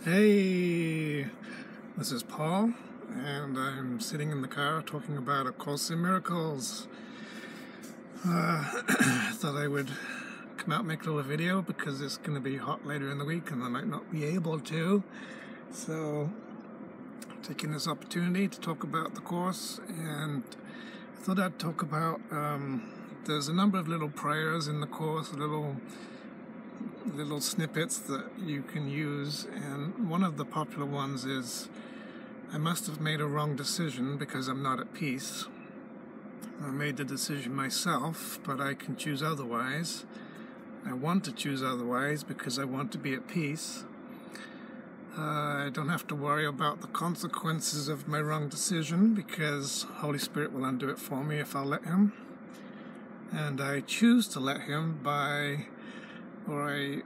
Hey, this is Paul, and I'm sitting in the car talking about A Course in Miracles. I thought I would come out and make a little video because it's going to be hot later in the week and I might not be able to. So, taking this opportunity to talk about the Course, and I thought I'd talk about, there's a number of little prayers in the Course, little snippets that you can use, and one of the popular ones is, I must have made a wrong decision because I'm not at peace. I made the decision myself, but I can choose otherwise. I want to choose otherwise because I want to be at peace. I don't have to worry about the consequences of my wrong decision because Holy Spirit will undo it for me if I'll let Him. And I choose to let Him I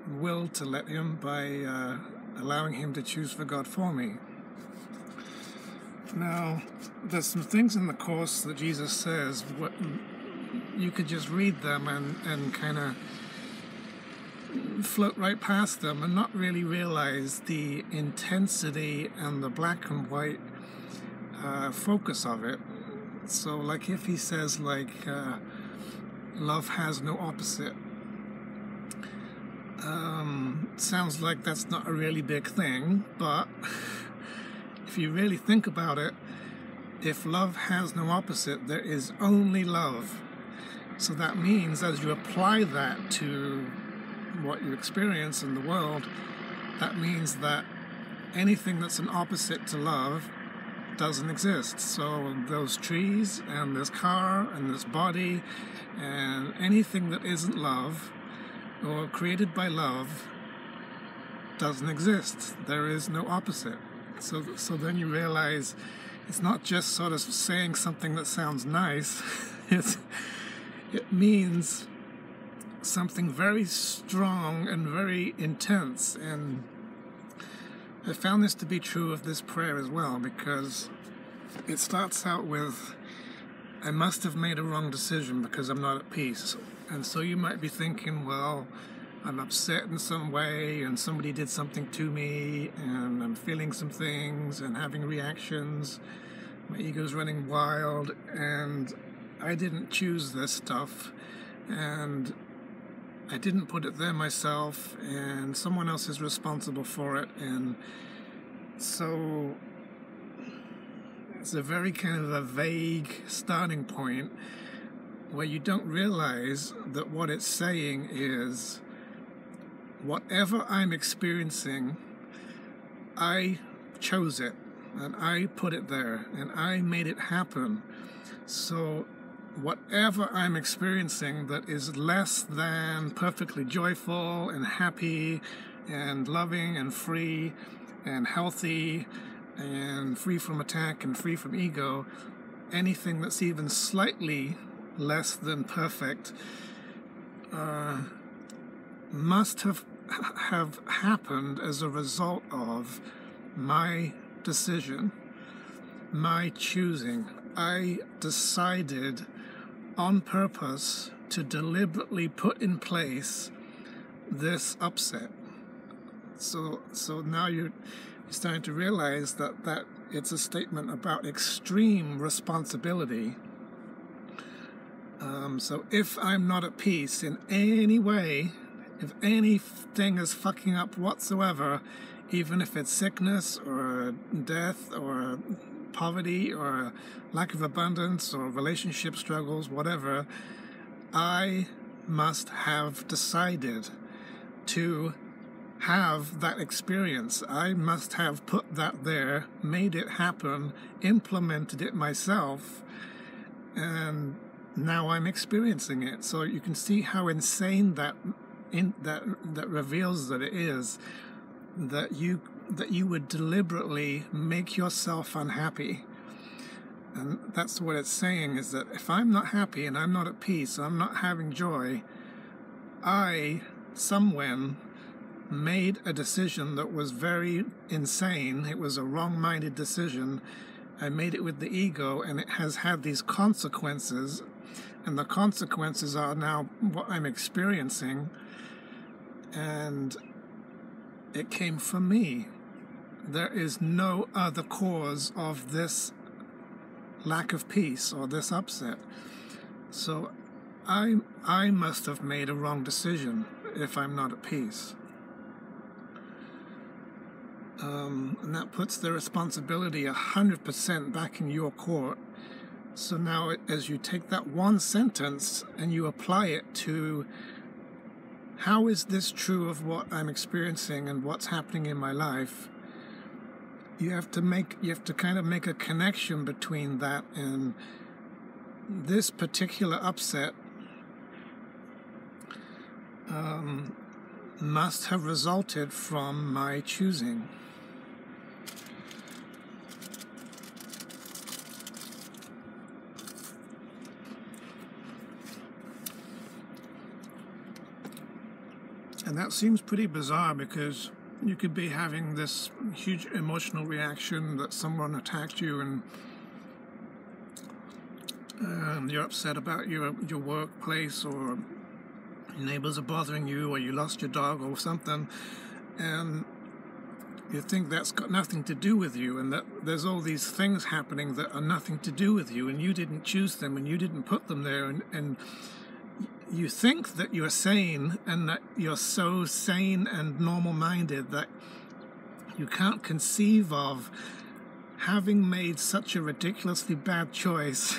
will to let Him by allowing Him to choose for God for me. Now, there's some things in the Course that Jesus says, you could just read them and kind of float right past them and not really realize the intensity and the black and white focus of it. So, like if He says, love has no opposite, sounds like that's not a really big thing, but if you really think about it, if love has no opposite, there is only love. So that means as you apply that to what you experience in the world, that means that anything that's an opposite to love doesn't exist. So those trees and this car and this body and anything that isn't love or created by love doesn't exist. There is no opposite. So then you realize it's not just sort of saying something that sounds nice. It means something very strong and very intense. And I found this to be true of this prayer as well, because it starts out with, I must have made a wrong decision because I'm not at peace. And so you might be thinking, well, I'm upset in some way and somebody did something to me and I'm feeling some things and having reactions. My ego's running wild and I didn't choose this stuff and I didn't put it there myself and someone else is responsible for it. And so it's a very kind of a vague starting point where you don't realize that what it's saying is, whatever I'm experiencing, I chose it, and I put it there, and I made it happen. So whatever I'm experiencing that is less than perfectly joyful and happy and loving and free and healthy and free from attack and free from ego, anything that's even slightly less than perfect must have happened as a result of my decision, my choosing. I decided on purpose to deliberately put in place this upset. So now you're starting to realize that it's a statement about extreme responsibility. So if I'm not at peace in any way, if anything is fucking up whatsoever, even if it's sickness or death or poverty or lack of abundance or relationship struggles, whatever, I must have decided to have that experience. I must have put that there, made it happen, implemented it myself, and now I'm experiencing it. So you can see how insane that reveals that it is, that you would deliberately make yourself unhappy. And that's what it's saying, is that if I'm not happy and I'm not at peace, I'm not having joy, someone made a decision that was very insane. It was a wrong-minded decision. I made it with the ego, and it has had these consequences, and the consequences are now what I'm experiencing, and it came from me. there is no other cause of this lack of peace or this upset. So I must have made a wrong decision if I'm not at peace. And that puts the responsibility 100% back in your court. So now as you take that one sentence and you apply it to how is this true of what I'm experiencing and what's happening in my life, you have to kind of make a connection between that and this particular upset must have resulted from my choosing. And that seems pretty bizarre, because you could be having this huge emotional reaction that someone attacked you, and you're upset about your workplace, or your neighbors are bothering you, or you lost your dog or something, and you think that's got nothing to do with you, and that there's all these things happening that are nothing to do with you, and you didn't choose them, and you didn't put them there, and you think that you're sane, and that you're so sane and normal-minded that you can't conceive of having made such a ridiculously bad choice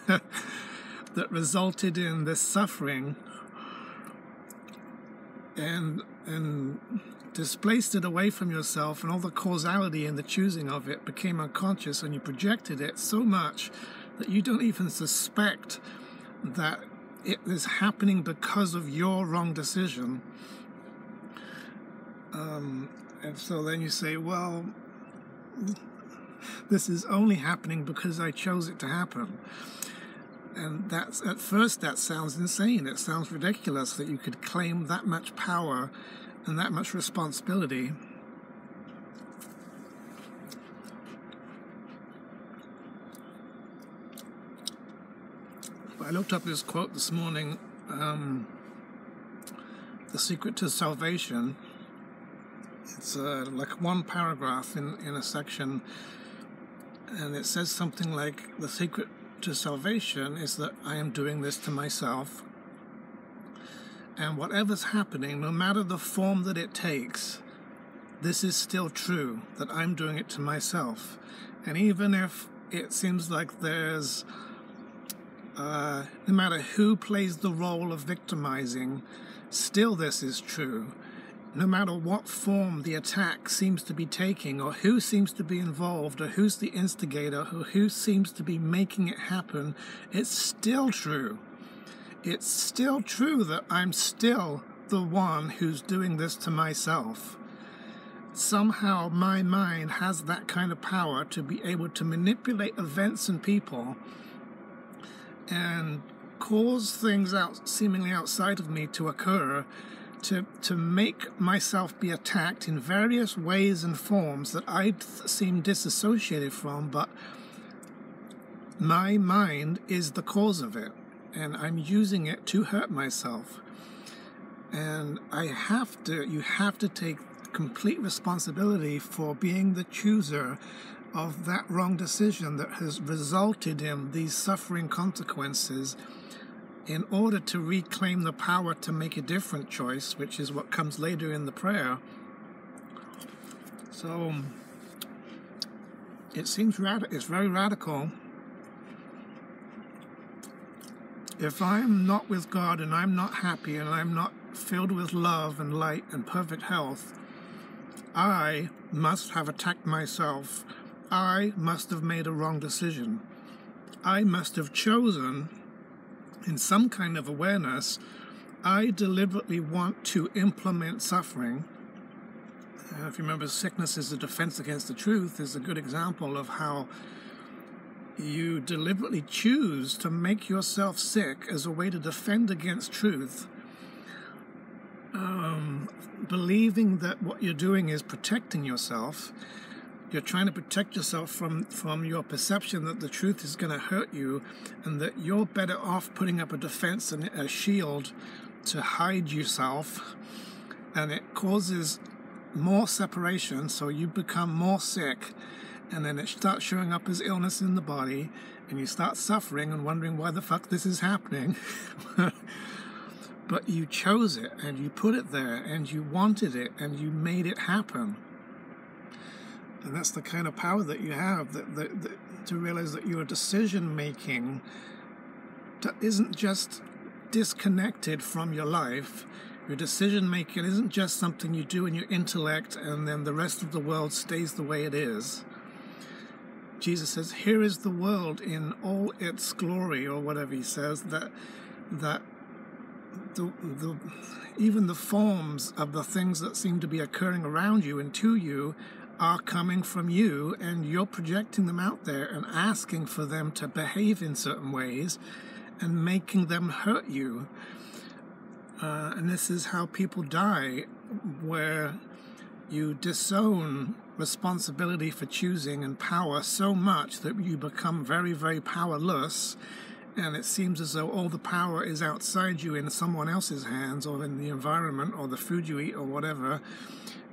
that resulted in this suffering, and displaced it away from yourself, and all the causality and the choosing of it became unconscious, and you projected it so much that you don't even suspect that it is happening because of your wrong decision. And so then you say, well, this is only happening because I chose it to happen. And that's, at first, that sounds insane. It sounds ridiculous that you could claim that much power and that much responsibility. I looked up this quote this morning, The Secret to Salvation. It's like one paragraph in a section, and it says something like, the secret to salvation is that I am doing this to myself, and whatever's happening, no matter the form that it takes, this is still true, that I'm doing it to myself. And even if it seems like there's no matter who plays the role of victimizing, still this is true. No matter what form the attack seems to be taking, or who seems to be involved, or who's the instigator, or who seems to be making it happen, it's still true. It's still true that I'm still the one who's doing this to myself. Somehow my mind has that kind of power to be able to manipulate events and people and cause things seemingly outside of me to occur, to make myself be attacked in various ways and forms that I seem disassociated from, but my mind is the cause of it, and I'm using it to hurt myself. And you have to take complete responsibility for being the chooser of that wrong decision that has resulted in these suffering consequences, in order to reclaim the power to make a different choice, which is what comes later in the prayer. So it seems it's very radical. If I'm not with God, and I'm not happy, and I'm not filled with love and light and perfect health, I must have attacked myself. I must have made a wrong decision. I must have chosen, in some kind of awareness, I deliberately want to implement suffering. If you remember, sickness is a defense against the truth, is a good example of how you deliberately choose to make yourself sick as a way to defend against truth, believing that what you're doing is protecting yourself. You're trying to protect yourself from your perception that the truth is going to hurt you, and that you're better off putting up a defense and a shield to hide yourself. And it causes more separation, so you become more sick, and then it starts showing up as illness in the body, and you start suffering and wondering why the fuck this is happening. But you chose it, and you put it there, and you wanted it, and you made it happen. And that's the kind of power that you have, that to realize that your decision making isn't just disconnected from your life. Your decision making isn't just something you do in your intellect and then the rest of the world stays the way it is. Jesus says, here is the world in all its glory, or whatever he says, that even the forms of the things that seem to be occurring around you and to you are coming from you, and you're projecting them out there and asking for them to behave in certain ways and making them hurt you. And this is how people die, where you disown responsibility for choosing and power so much that you become very, very powerless, and it seems as though all the power is outside you in someone else's hands, or in the environment, or the food you eat, or whatever.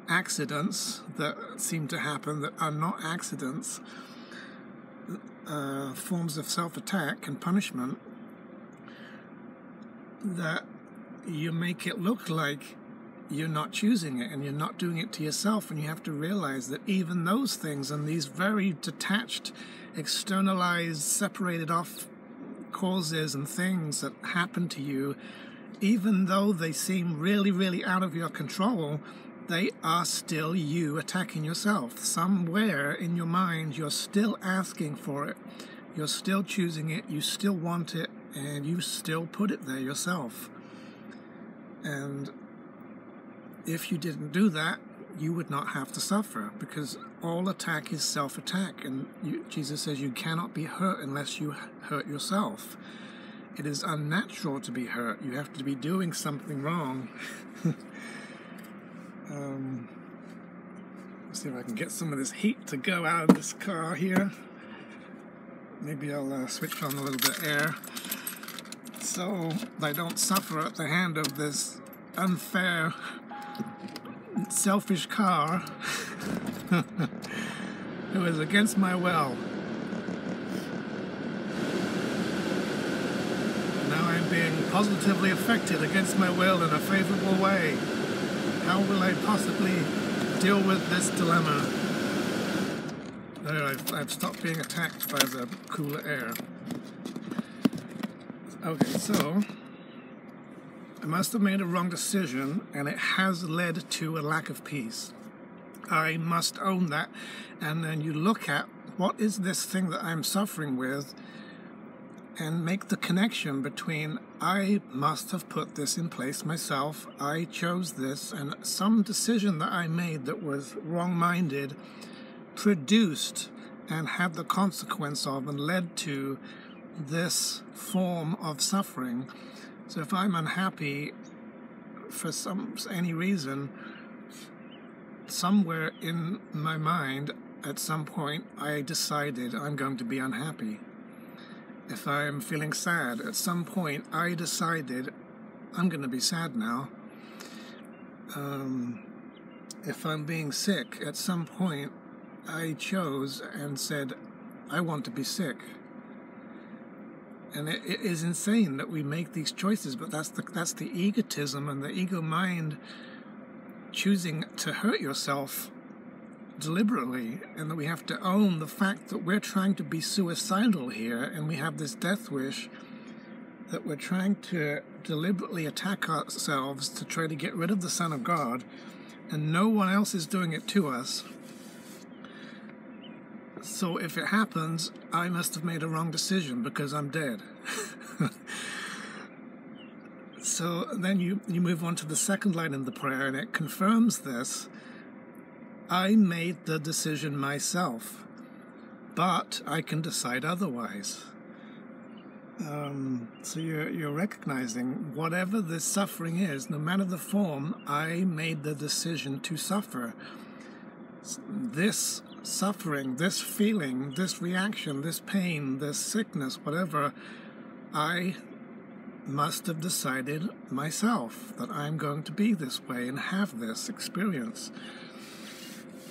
Accidents that seem to happen that are not accidents, forms of self-attack and punishment, that you make it look like you're not choosing it and you're not doing it to yourself. And you have to realize that even those things and these very detached, externalized, separated off causes and things that happen to you, even though they seem really, really out of your control, they are still you attacking yourself. Somewhere in your mind, you're still asking for it. You're still choosing it. You still want it. And you still put it there yourself. And if you didn't do that, you would not have to suffer, because all attack is self-attack. And Jesus says you cannot be hurt unless you hurt yourself. It is unnatural to be hurt. You have to be doing something wrong. Let's see if I can get some of this heat to go out of this car here. Maybe I'll switch on a little bit of air, so I don't suffer at the hand of this unfair, selfish car who is against my will. Now I'm being positively affected against my will in a favorable way. How will I possibly deal with this dilemma? There, I've stopped being attacked by the cooler air. Okay, so I must have made a wrong decision, and it has led to a lack of peace. I must own that. And then you look at, what is this thing that I'm suffering with, and make the connection between, I must have put this in place myself, I chose this, and some decision that I made that was wrong-minded produced and had the consequence of and led to this form of suffering. So if I'm unhappy for any reason, somewhere in my mind at some point I decided I'm going to be unhappy. If I'm feeling sad, at some point I decided I'm going to be sad now. If I'm being sick, at some point I chose and said, I want to be sick. And it is insane that we make these choices, but that's the egotism and the ego mind choosing to hurt yourself deliberately, and that we have to own the fact that we're trying to be suicidal here, and we have this death wish that we're trying to deliberately attack ourselves to try to get rid of the Son of God, and no one else is doing it to us. So if it happens, I must have made a wrong decision because I'm dead. So then you move on to the second line in the prayer, and it confirms this. I made the decision myself, but I can decide otherwise. So you're recognizing whatever this suffering is, no matter the form, I made the decision to suffer. This suffering, this feeling, this reaction, this pain, this sickness, whatever, I must have decided myself that I'm going to be this way and have this experience.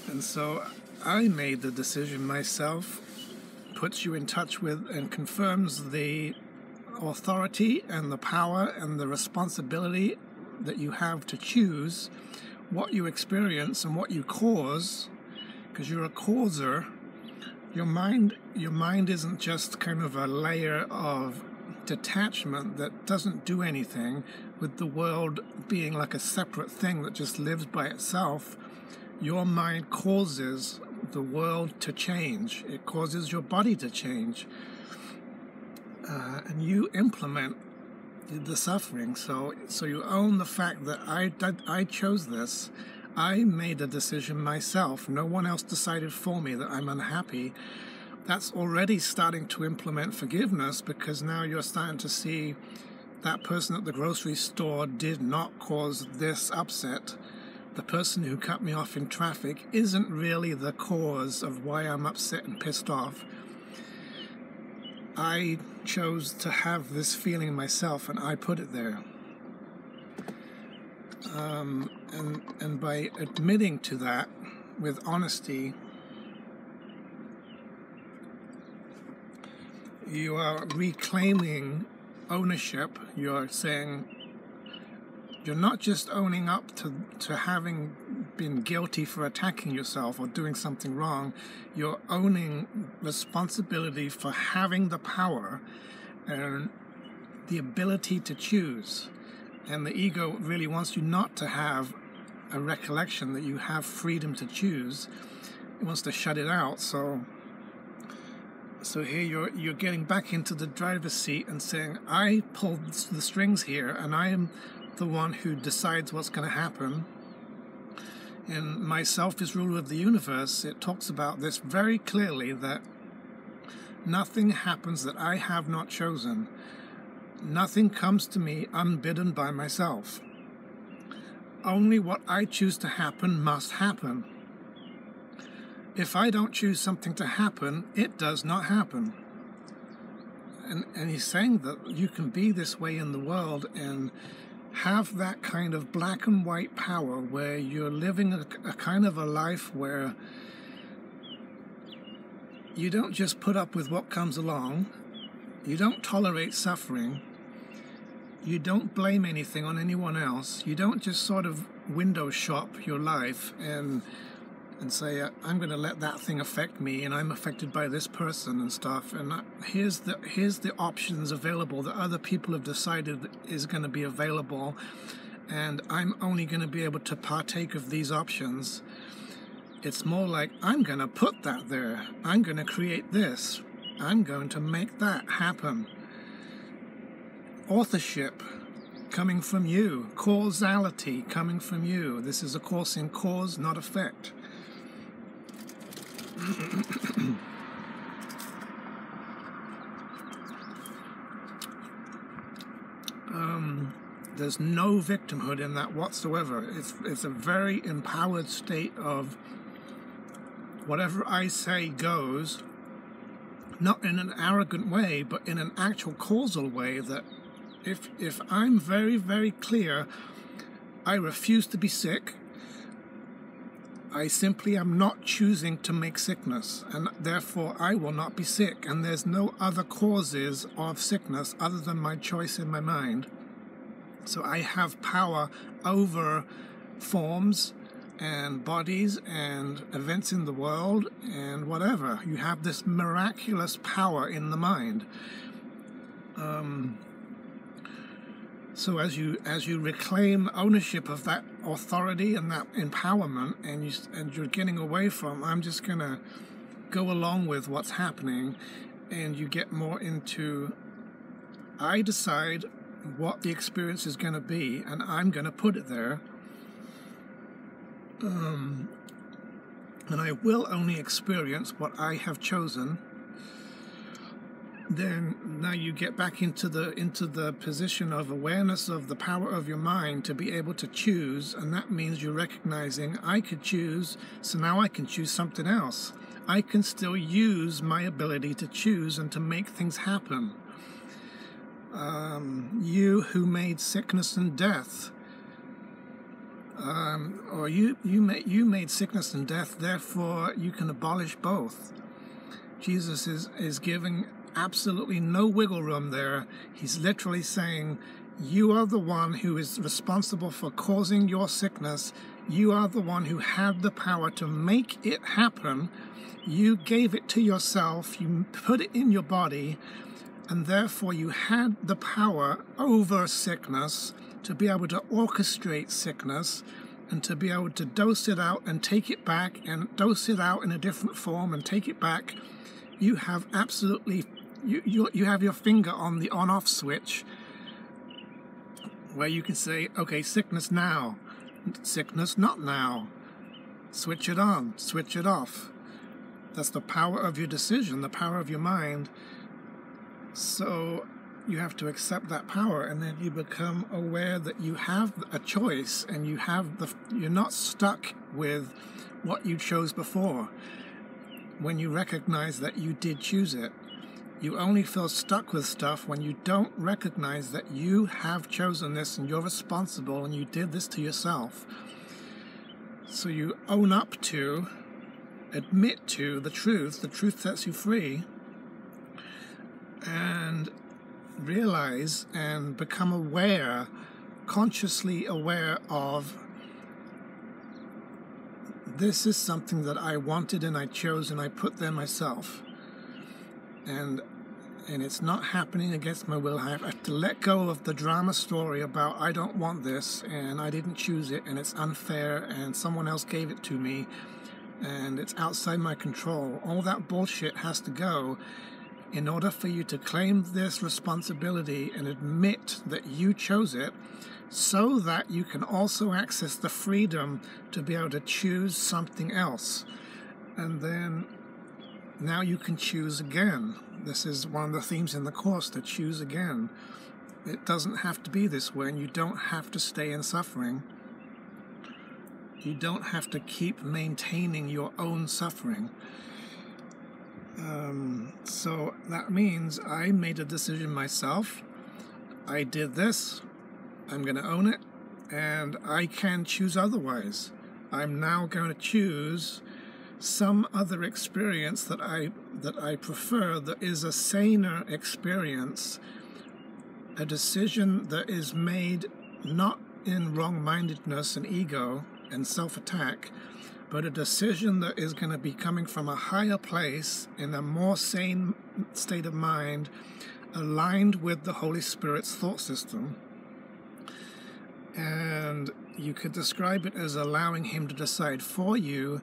And so I made the decision myself, puts you in touch with and confirms the authority and the power and the responsibility that you have to choose what you experience and what you cause, because you're a causer. Your mind isn't just kind of a layer of detachment that doesn't do anything, with the world being like a separate thing that just lives by itself. Your mind causes the world to change. It causes your body to change. And you implement the suffering. So you own the fact that I chose this. I made a decision myself. No one else decided for me that I'm unhappy. That's already starting to implement forgiveness, because now you're starting to see that person at the grocery store did not cause this upset. The person who cut me off in traffic isn't really the cause of why I'm upset and pissed off. I chose to have this feeling myself, and I put it there. And by admitting to that with honesty, you are reclaiming ownership. You're saying, you're not just owning up to having been guilty for attacking yourself or doing something wrong. You're owning responsibility for having the power and the ability to choose. And the ego really wants you not to have a recollection that you have freedom to choose. It wants to shut it out. So here you're getting back into the driver's seat and saying, I pulled the strings here, and I am the one who decides what's going to happen. In Myself is Ruler of the Universe, it talks about this very clearly, that nothing happens that I have not chosen. Nothing comes to me unbidden by myself. Only what I choose to happen must happen. If I don't choose something to happen, it does not happen. And he's saying that you can be this way in the world and have that kind of black and white power, where you're living a kind of a life where you don't just put up with what comes along, you don't tolerate suffering, you don't blame anything on anyone else, you don't just sort of window shop your life and say, I'm going to let that thing affect me, and I'm affected by this person and stuff, and here's the options available that other people have decided is going to be available, and I'm only going to be able to partake of these options. It's more like, I'm going to put that there, I'm going to create this, I'm going to make that happen. Authorship coming from you, causality coming from you. This is a course in cause, not effect. There's no victimhood in that whatsoever. It's a very empowered state of whatever I say goes, not in an arrogant way, but in an actual causal way, that if I'm very, very clear, I refuse to be sick, I simply am not choosing to make sickness, and therefore I will not be sick, and there's no other causes of sickness other than my choice in my mind. So I have power over forms and bodies and events in the world and whatever. You have this miraculous power in the mind. So as you reclaim ownership of that authority and that empowerment, and you're getting away from, I'm just gonna go along with what's happening, and you get more into, I decide what the experience is going to be, and I'm going to put it there, and I will only experience what I have chosen. Then now you get back into the position of awareness of the power of your mind to be able to choose, and that means you're recognizing, I could choose, so now I can choose something else. I can still use my ability to choose and to make things happen. You who made sickness and death, or you made sickness and death, therefore you can abolish both. Jesus is giving absolutely no wiggle room there. He's literally saying, you are the one who is responsible for causing your sickness. You are the one who had the power to make it happen. You gave it to yourself. You put it in your body, and therefore you had the power over sickness to be able to orchestrate sickness and to be able to dose it out and take it back and dose it out in a different form and take it back. You have absolutely, you have your finger on the on-off switch where you can say, okay, sickness now, sickness not now. Switch it on, switch it off. That's the power of your decision, the power of your mind. So you have to accept that power, and then you become aware that you have a choice, and you're not stuck with what you chose before. When you recognize that you did choose it, you only feel stuck with stuff when you don't recognize that you have chosen this and you're responsible and you did this to yourself. So you own up to, admit to the truth sets you free, and realize and become aware, consciously aware of, this is something that I wanted and I chose and I put there myself. And it's not happening against my will. I have to let go of the drama story about I don't want this and I didn't choose it and it's unfair and someone else gave it to me and it's outside my control. All that bullshit has to go in order for you to claim this responsibility and admit that you chose it, so that you can also access the freedom to be able to choose something else. And then now you can choose again. This is one of the themes in the course, to choose again. It doesn't have to be this way, and you don't have to stay in suffering. You don't have to keep maintaining your own suffering. So that means I made a decision myself. I did this. I'm going to own it, and I can choose otherwise. I'm now going to choose some other experience that I prefer, that is a saner experience, a decision that is made not in wrong-mindedness and ego and self-attack, but a decision that is going to be coming from a higher place in a more sane state of mind, aligned with the Holy Spirit's thought system. And you could describe it as allowing Him to decide for you,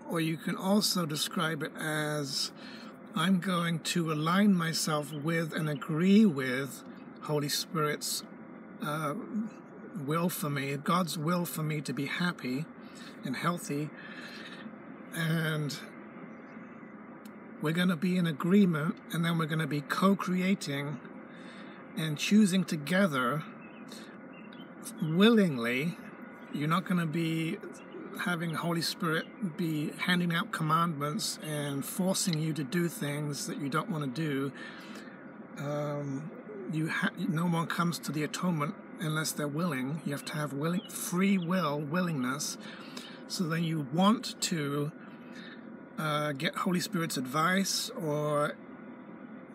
or you can also describe it as, I'm going to align myself with and agree with Holy Spirit's will for me, God's will for me to be happy and healthy, and we're going to be in agreement, and then we're going to be co-creating and choosing together willingly. You're not going to be having Holy Spirit be handing out commandments and forcing you to do things that you don't want to do. No one comes to the atonement unless they're willing. You have to have free will, willingness. So then you want to get Holy Spirit's advice, or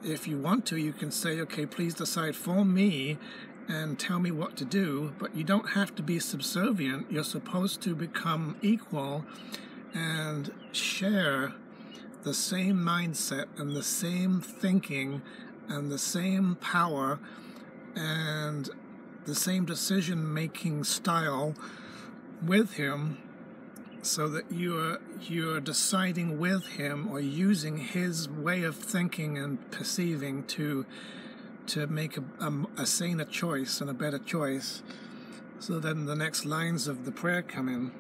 if you want to, you can say, okay, please decide for me and tell me what to do. But you don't have to be subservient. You're supposed to become equal and share the same mindset and the same thinking and the same power and the same decision-making style with Him, so that you're deciding with Him, or using His way of thinking and perceiving to make a saner choice and a better choice. So then the next lines of the prayer come in.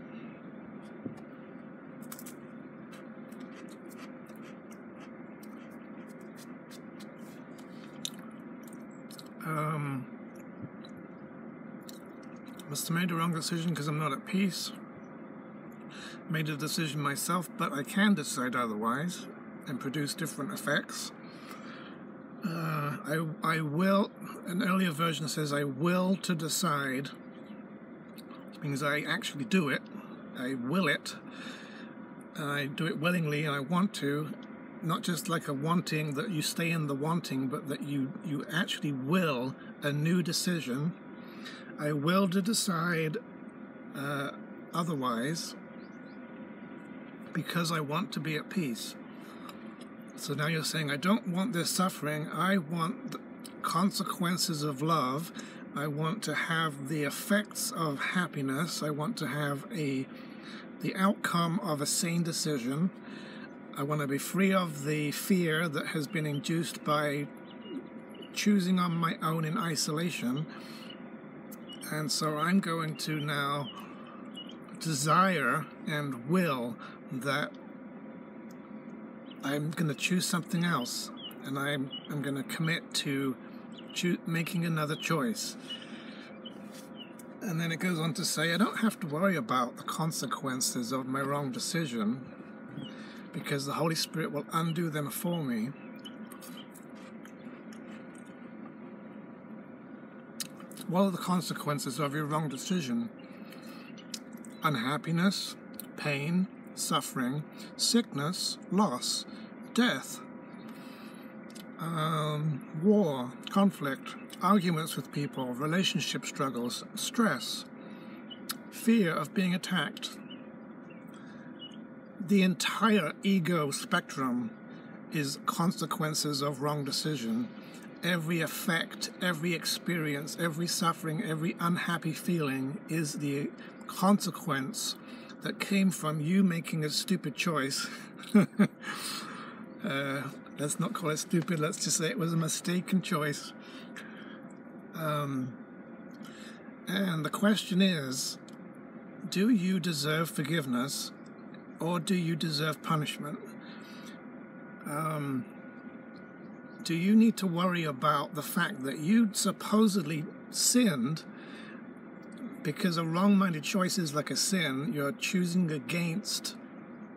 Must have made a wrong decision because I'm not at peace. Made a decision myself, but I can decide otherwise and produce different effects. I will, an earlier version says, I will to decide, which means I actually do it. I will it. I do it willingly, and I want to. Not just like a wanting that you stay in the wanting, but that you actually will a new decision. I will to decide otherwise because I want to be at peace. So now you're saying, I don't want this suffering. I want the consequences of love. I want to have the effects of happiness. I want to have the outcome of a sane decision. I want to be free of the fear that has been induced by choosing on my own in isolation. And so I'm going to now desire and will that I'm going to choose something else. And I'm going to commit to making another choice. And then it goes on to say, I don't have to worry about the consequences of my wrong decision, because the Holy Spirit will undo them for me. What are the consequences of your wrong decision? Unhappiness, pain, suffering, sickness, loss, death, war, conflict, arguments with people, relationship struggles, stress, fear of being attacked. The entire ego spectrum is consequences of wrong decision. Every effect, every experience, every suffering, every unhappy feeling is the consequence that came from you making a stupid choice. Let's not call it stupid, let's just say it was a mistaken choice. And the question is, do you deserve forgiveness? Or do you deserve punishment? Do you need to worry about the fact that you supposedly sinned because a wrong-minded choice is like a sin? You're choosing against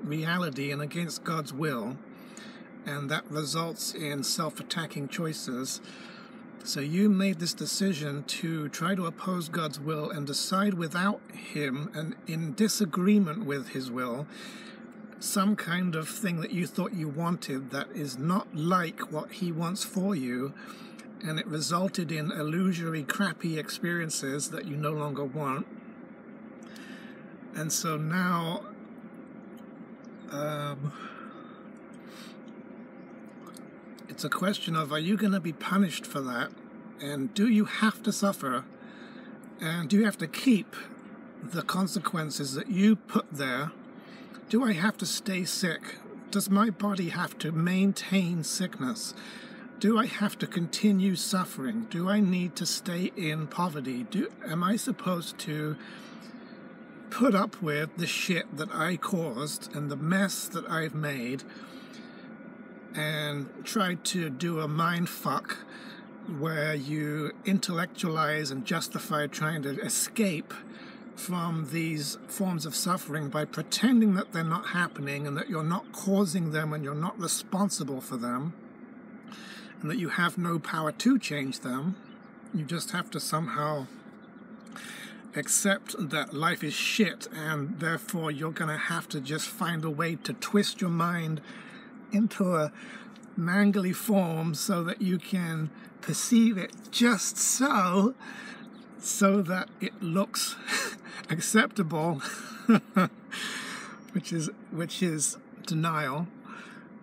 reality and against God's will, and that results in self-attacking choices. So you made this decision to try to oppose God's will and decide without Him and in disagreement with His will some kind of thing that you thought you wanted that is not like what He wants for you, and it resulted in illusory, crappy experiences that you no longer want. And so now it's a question of, are you going to be punished for that? And do you have to suffer? And do you have to keep the consequences that you put there? Do I have to stay sick? Does my body have to maintain sickness? Do I have to continue suffering? Do I need to stay in poverty? Am I supposed to put up with the shit that I caused and the mess that I've made and try to do a mind fuck where you intellectualize and justify trying to escape from these forms of suffering by pretending that they're not happening and that you're not causing them and you're not responsible for them and that you have no power to change them? You just have to somehow accept that life is shit, and therefore you're going to have to just find a way to twist your mind into a mangly form so that you can perceive it just so that it looks acceptable, which is denial.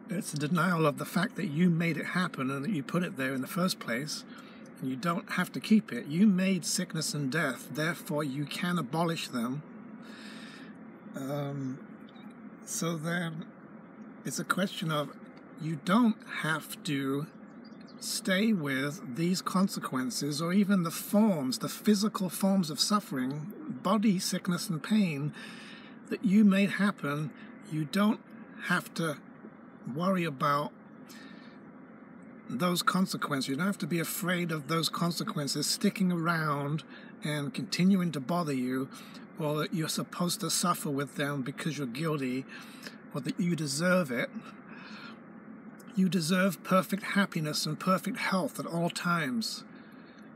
It's a denial of the fact that you made it happen and that you put it there in the first place, and you don't have to keep it. You made sickness and death, therefore you can abolish them. So then it's a question of, you don't have to stay with these consequences or even the forms, the physical forms of suffering, body sickness and pain that you made happen. You don't have to worry about those consequences. You don't have to be afraid of those consequences sticking around and continuing to bother you, or that you're supposed to suffer with them because you're guilty or that you deserve it. You deserve perfect happiness and perfect health at all times.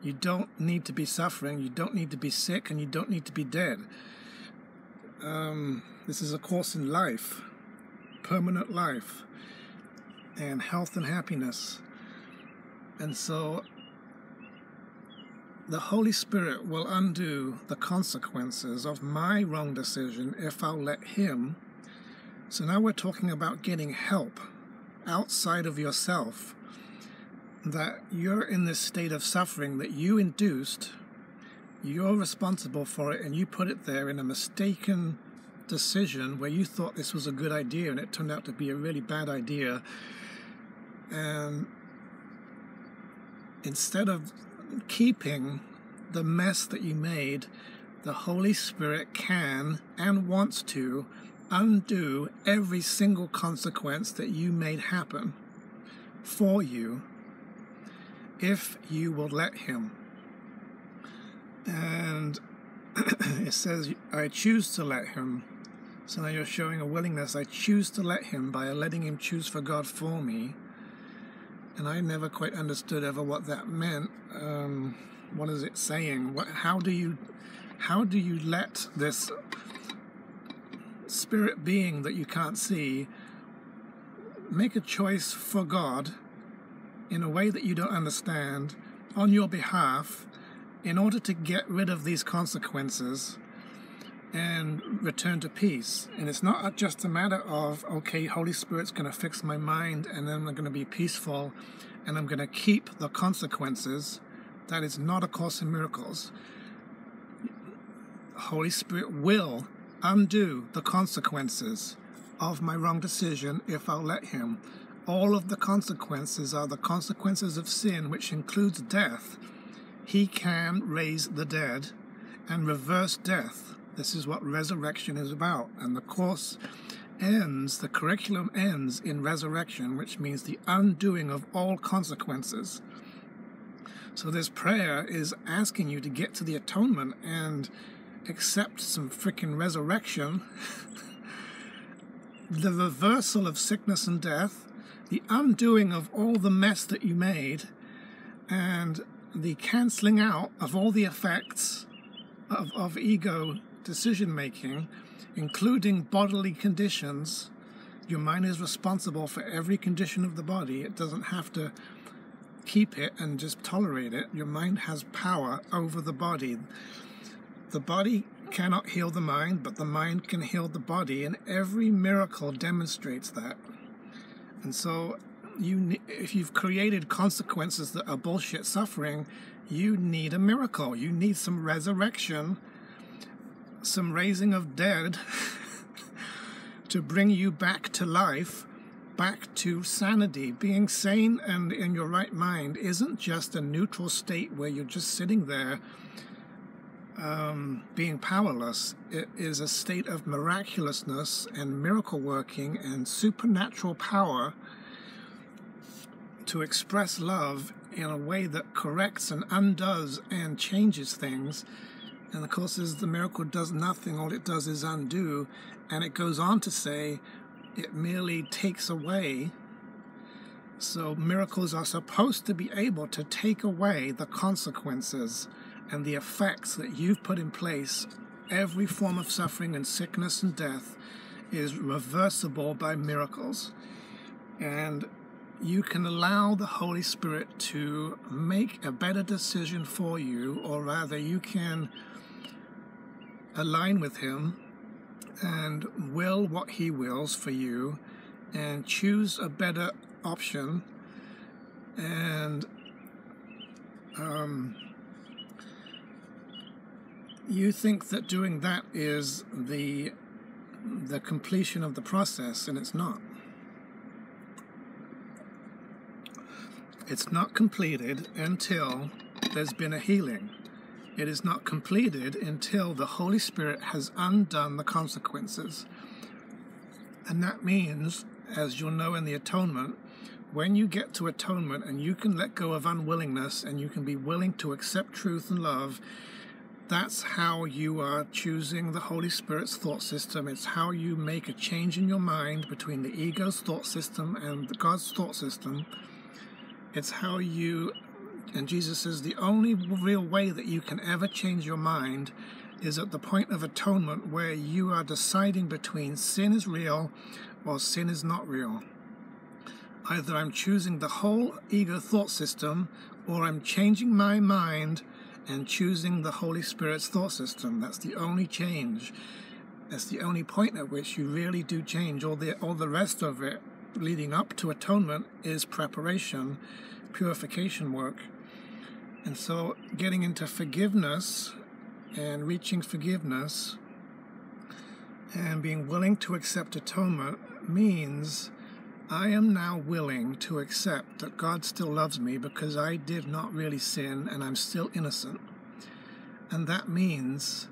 You don't need to be suffering, you don't need to be sick, and you don't need to be dead. This is a course in life, permanent life, and health and happiness. And so the Holy Spirit will undo the consequences of my wrong decision if I'll let Him. So now we're talking about getting help outside of yourself, that you're in this state of suffering that you induced, you're responsible for it, and you put it there in a mistaken decision where you thought this was a good idea and it turned out to be a really bad idea. And instead of keeping the mess that you made, the Holy Spirit can and wants to undo every single consequence that you made happen for you if you will let Him. And it says, I choose to let Him. So now you're showing a willingness. I choose to let Him by letting Him choose for God for me. And I never quite understood ever what that meant. What is it saying? How do you let this spirit being that you can't see make a choice for God in a way that you don't understand on your behalf in order to get rid of these consequences and return to peace? And it's not just a matter of, okay, Holy Spirit's going to fix my mind and then I'm going to be peaceful and I'm going to keep the consequences. That is not A Course in Miracles. Holy Spirit will undo the consequences of my wrong decision if I'll let Him. All of the consequences are the consequences of sin, which includes death. He can raise the dead and reverse death. This is what resurrection is about. And the course ends, the curriculum ends in resurrection, which means the undoing of all consequences. So this prayer is asking you to get to the atonement and accept some freaking resurrection, the reversal of sickness and death, the undoing of all the mess that you made, and the cancelling out of all the effects of ego decision-making, including bodily conditions. Your mind is responsible for every condition of the body. It doesn't have to keep it and just tolerate it. Your mind has power over the body. The body cannot heal the mind, but the mind can heal the body, and every miracle demonstrates that. And so if you've created consequences that are bullshit suffering, you need a miracle. You need some resurrection, some raising of dead to bring you back to life, back to sanity. Being sane and in your right mind isn't just a neutral state where you're just sitting there being powerless. It is a state of miraculousness and miracle working and supernatural power to express love in a way that corrects and undoes and changes things. And of course, as the miracle does nothing, all it does is undo. And it goes on to say it merely takes away. So miracles are supposed to be able to take away the consequences and the effects that you've put in place. Every form of suffering and sickness and death is reversible by miracles. And you can allow the Holy Spirit to make a better decision for you, or rather you can align with Him and will what He wills for you and choose a better option. And you think that doing that is the completion of the process, and it's not. It's not completed until there's been a healing. It is not completed until the Holy Spirit has undone the consequences. And that means, as you'll know in the atonement, when you get to atonement and you can let go of unwillingness and you can be willing to accept truth and love, That's how you are choosing the Holy Spirit's thought system. It's how you make a change in your mind between the ego's thought system and God's thought system. It's how you, and Jesus says the only real way that you can ever change your mind is at the point of atonement, where you are deciding between sin is real or sin is not real. Either I'm choosing the whole ego thought system, or I'm changing my mind and choosing the Holy Spirit's thought system. That's the only change. That's the only point at which you really do change. All the rest of it leading up to atonement is preparation, purification work. And so getting into forgiveness and reaching forgiveness and being willing to accept atonement means I am now willing to accept that God still loves me because I did not really sin and I'm still innocent. And that means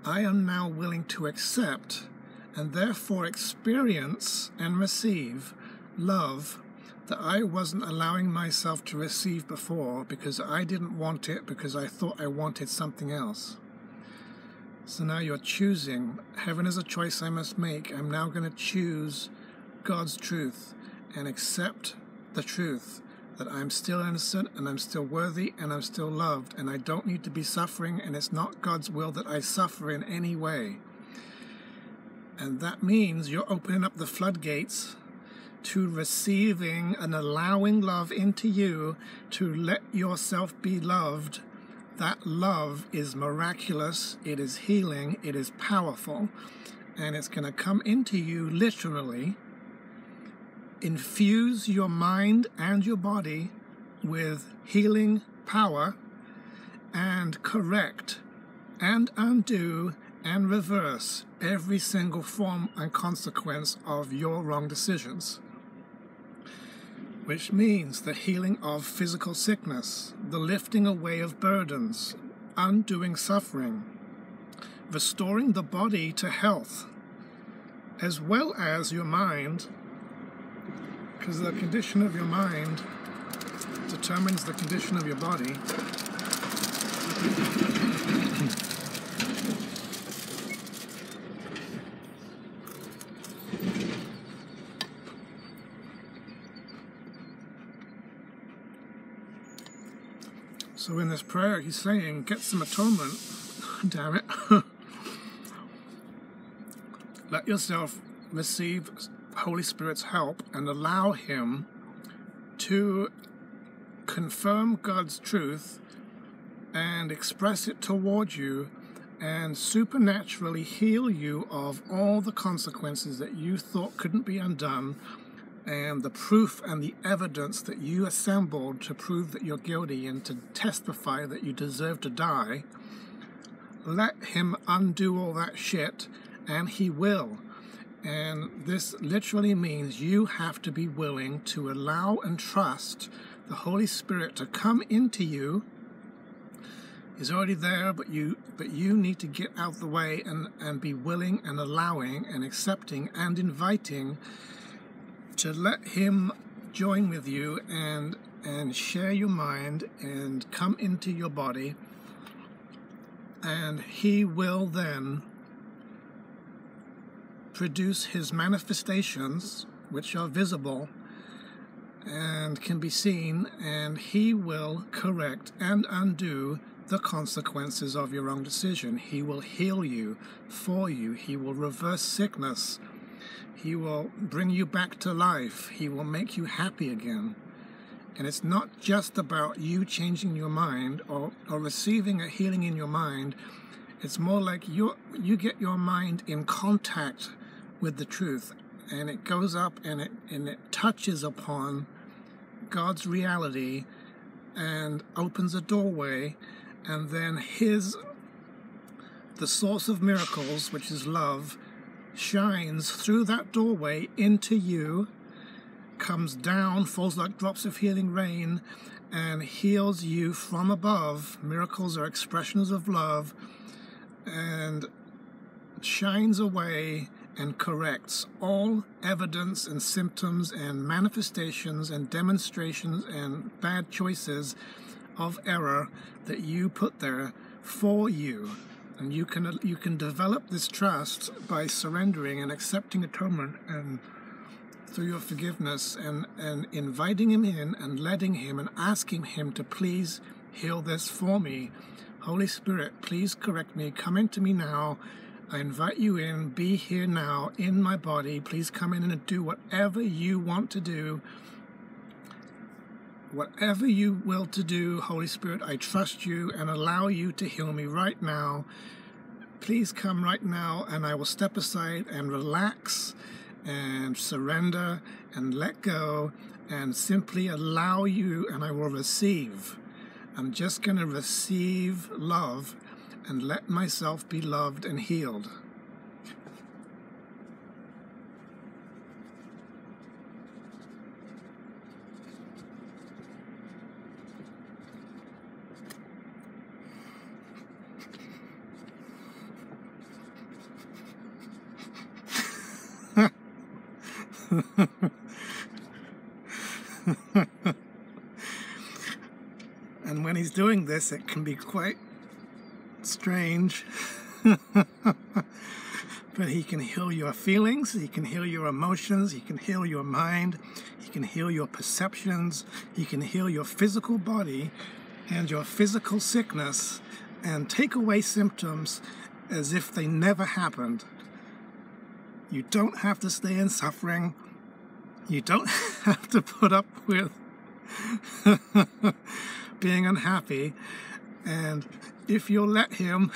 I am now willing to accept and therefore experience and receive love that I wasn't allowing myself to receive before because I didn't want it, because I thought I wanted something else. So now you're choosing. Heaven is a choice I must make. I'm now going to choose God's truth and accept the truth that I'm still innocent and I'm still worthy and I'm still loved and I don't need to be suffering, and it's not God's will that I suffer in any way. And that means you're opening up the floodgates to receiving and allowing love into you, to let yourself be loved. That love is miraculous, it is healing, it is powerful, and it's going to come into you literally, infuse your mind and your body with healing power, and correct and undo and reverse every single form and consequence of your wrong decisions. Which means the healing of physical sickness, the lifting away of burdens, undoing suffering, restoring the body to health, as well as your mind, because the condition of your mind determines the condition of your body. So in this prayer, he's saying, get some atonement. Damn it. Let yourself receive Holy Spirit's help and allow him to confirm God's truth and express it toward you and supernaturally heal you of all the consequences that you thought couldn't be undone, and the proof and the evidence that you assembled to prove that you're guilty and to testify that you deserve to die. Let him undo all that shit, and he will. And this literally means you have to be willing to allow and trust the Holy Spirit to come into you. He's already there, but you need to get out of the way and be willing and allowing and accepting and inviting to let him join with you and share your mind and come into your body, and he will then produce his manifestations, which are visible and can be seen, and he will correct and undo the consequences of your wrong decision. He will heal you for you. He will reverse sickness. He will bring you back to life. He will make you happy again. And it's not just about you changing your mind or receiving a healing in your mind. It's more like you get your mind in contact with the truth, and it goes up and it touches upon God's reality and opens a doorway, and then the source of miracles, which is love, shines through that doorway into you, comes down, falls like drops of healing rain, and heals you from above. Miracles are expressions of love, and shines away and corrects all evidence and symptoms and manifestations and demonstrations and bad choices of error that you put there for you. And you can develop this trust by surrendering and accepting atonement and through your forgiveness and inviting him in and letting him and asking him to please heal this for me. Holy Spirit, please correct me. Come into me now. I invite you in. Be here now in my body. Please come in and do whatever you want to do. Whatever you will to do, Holy Spirit, I trust you and allow you to heal me right now. Please come right now, and I will step aside and relax and surrender and let go and simply allow you, and I will receive. I'm just going to receive love and let myself be loved and healed. And when he's doing this, it can be quite strange. But he can heal your feelings, he can heal your emotions, he can heal your mind, he can heal your perceptions, he can heal your physical body and your physical sickness and take away symptoms as if they never happened. You don't have to stay in suffering. You don't have to put up with being unhappy. And if you'll let him,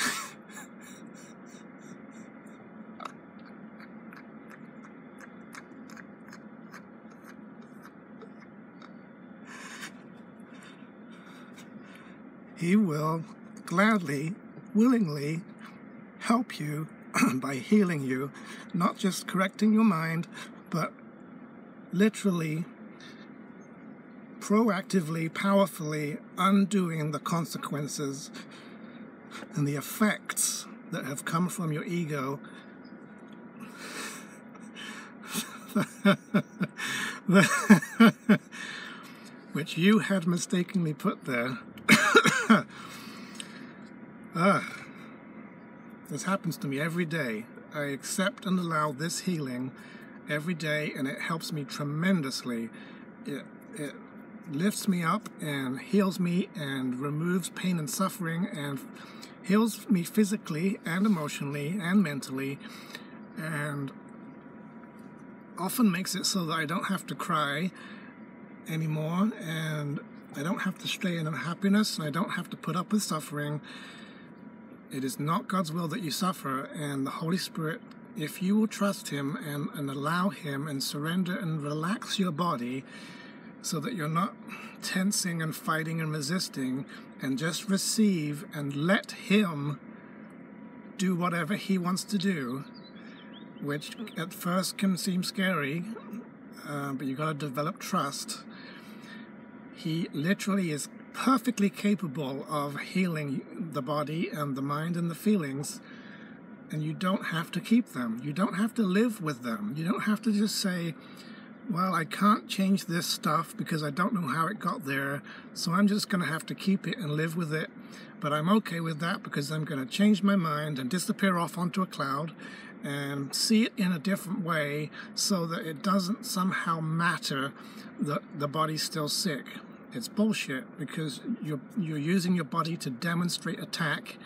he will gladly, willingly help you by healing you, not just correcting your mind, but literally, proactively, powerfully undoing the consequences and the effects that have come from your ego which you had mistakenly put there. This happens to me every day. I accept and allow this healing every day, and it helps me tremendously. It lifts me up and heals me and removes pain and suffering and heals me physically and emotionally and mentally, and often makes it so that I don't have to cry anymore, and I don't have to stay in unhappiness, and I don't have to put up with suffering. It is not God's will that you suffer, and the Holy Spirit, if you will trust him and allow him and surrender and relax your body so that you're not tensing and fighting and resisting, and just receive and let him do whatever he wants to do, which at first can seem scary, but you've got to develop trust. He literally is perfectly capable of healing the body and the mind and the feelings, and you don't have to keep them. You don't have to live with them. You don't have to just say, well, I can't change this stuff because I don't know how it got there, so I'm just going to have to keep it and live with it. But I'm okay with that because I'm going to change my mind and disappear off onto a cloud and see it in a different way so that it doesn't somehow matter that the body's still sick. It's bullshit, because you're using your body to demonstrate attack.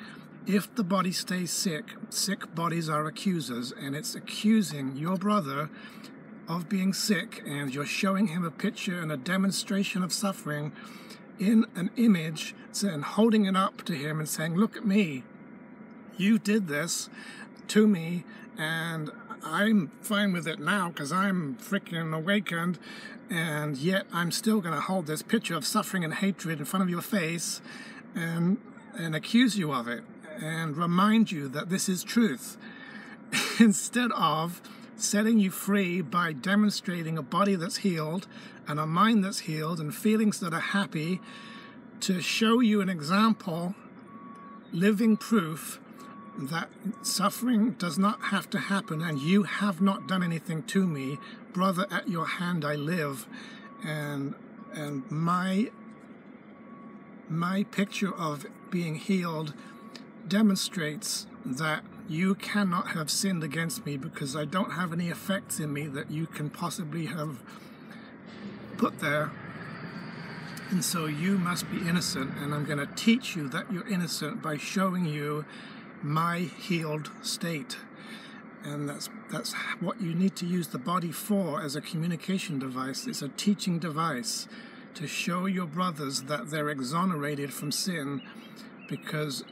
If the body stays sick, sick bodies are accusers, and it's accusing your brother of being sick, and you're showing him a picture and a demonstration of suffering in an image and holding it up to him and saying, look at me, you did this to me, and I'm fine with it now because I'm freaking awakened, and yet I'm still going to hold this picture of suffering and hatred in front of your face and accuse you of it and remind you that this is truth, instead of setting you free by demonstrating a body that's healed and a mind that's healed and feelings that are happy, to show you an example, living proof that suffering does not have to happen, and you have not done anything to me. Brother, at your hand I live, and my picture of being healed demonstrates that you cannot have sinned against me because I don't have any effects in me that you can possibly have put there. And so you must be innocent, and I'm going to teach you that you're innocent by showing you my healed state. And that's what you need to use the body for as a communication device. It's a teaching device to show your brothers that they're exonerated from sin, because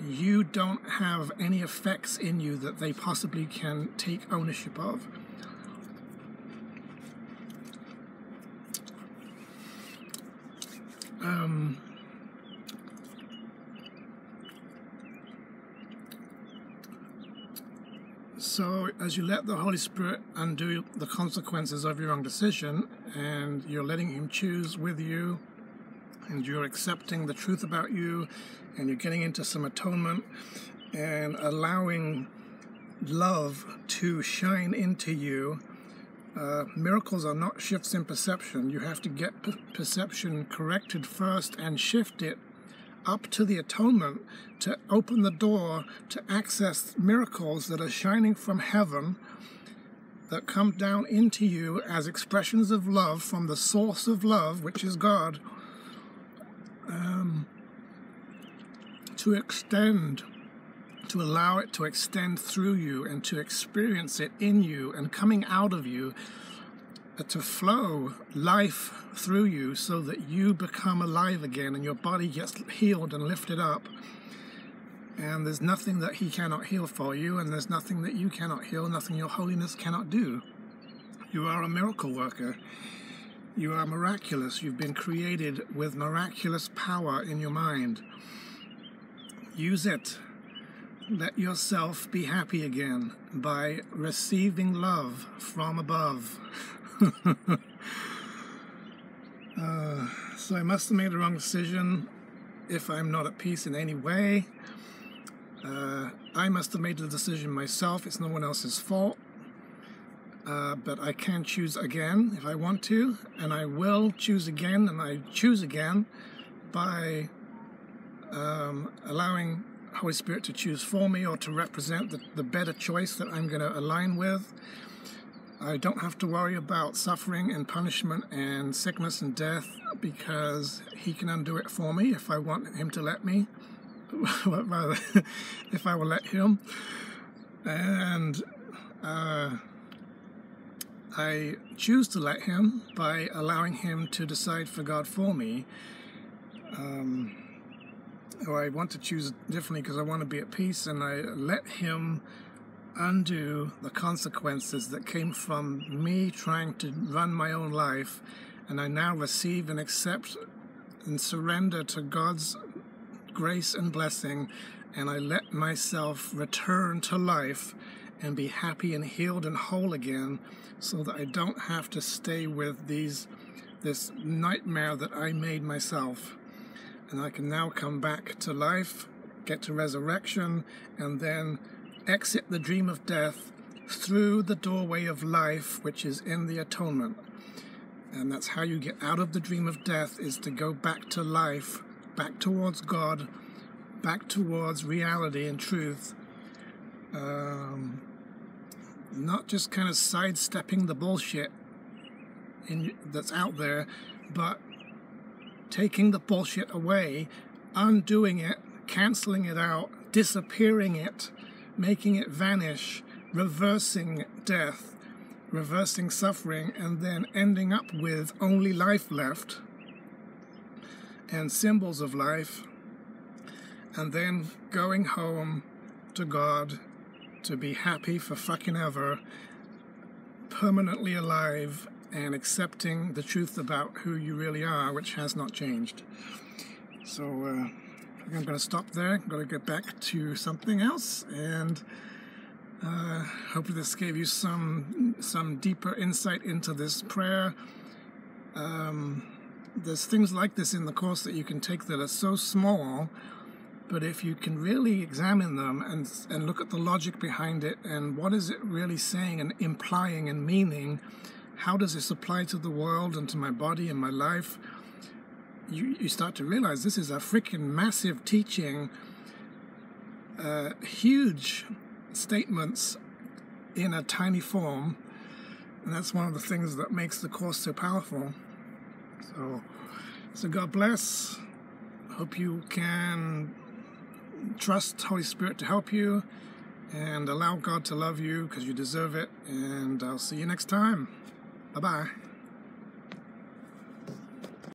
you don't have any effects in you that they possibly can take ownership of. So as you let the Holy Spirit undo the consequences of your own decision, and you're letting Him choose with you, and you're accepting the truth about you, and you're getting into some atonement and allowing love to shine into you, miracles are not shifts in perception. You have to get perception corrected first and shift it up to the atonement to open the door to access miracles that are shining from heaven, that come down into you as expressions of love from the source of love, which is God, to extend, to allow it to extend through you and to experience it in you and coming out of you, to flow life through you so that you become alive again and your body gets healed and lifted up. And there's nothing that He cannot heal for you, and there's nothing that you cannot heal, nothing your holiness cannot do. You are a miracle worker. You are miraculous. You've been created with miraculous power in your mind. Use it. Let yourself be happy again by receiving love from above. So I must have made the wrong decision if I'm not at peace in any way. I must have made the decision myself. It's no one else's fault. But I can choose again if I want to, and I will choose again, and I choose again by allowing Holy Spirit to choose for me or to represent the better choice that I'm going to align with. I don't have to worry about suffering and punishment and sickness and death, because He can undo it for me if I want Him to let me. Rather, if I will let Him. And I choose to let Him by allowing Him to decide for God for me. Or I want to choose differently because I want to be at peace, and I let Him undo the consequences that came from me trying to run my own life, and I now receive and accept and surrender to God's grace and blessing, and I let myself return to life and be happy and healed and whole again, so that I don't have to stay with this nightmare that I made myself. And I can now come back to life, get to resurrection, and then exit the dream of death through the doorway of life, which is in the atonement. And that's how you get out of the dream of death, is to go back to life, back towards God, back towards reality and truth. Not just kind of sidestepping the bullshit that's out there, but taking the bullshit away, undoing it, canceling it out, disappearing it, making it vanish, reversing death, reversing suffering, and then ending up with only life left and symbols of life, and then going home to God to be happy for fucking ever, permanently alive, and accepting the truth about who you really are, which has not changed. So I'm going to stop there. I'm going to get back to something else, and hopefully this gave you some deeper insight into this prayer. There's things like this in the Course that you can take that are so small, but if you can really examine them and look at the logic behind it, and what is it really saying and implying and meaning, how does this apply to the world and to my body and my life, you start to realize this is a freaking massive teaching, huge statements in a tiny form, and that's one of the things that makes the Course so powerful. So God bless. Hope you can trust Holy Spirit to help you and allow God to love you because you deserve it. And I'll see you next time. Bye-bye.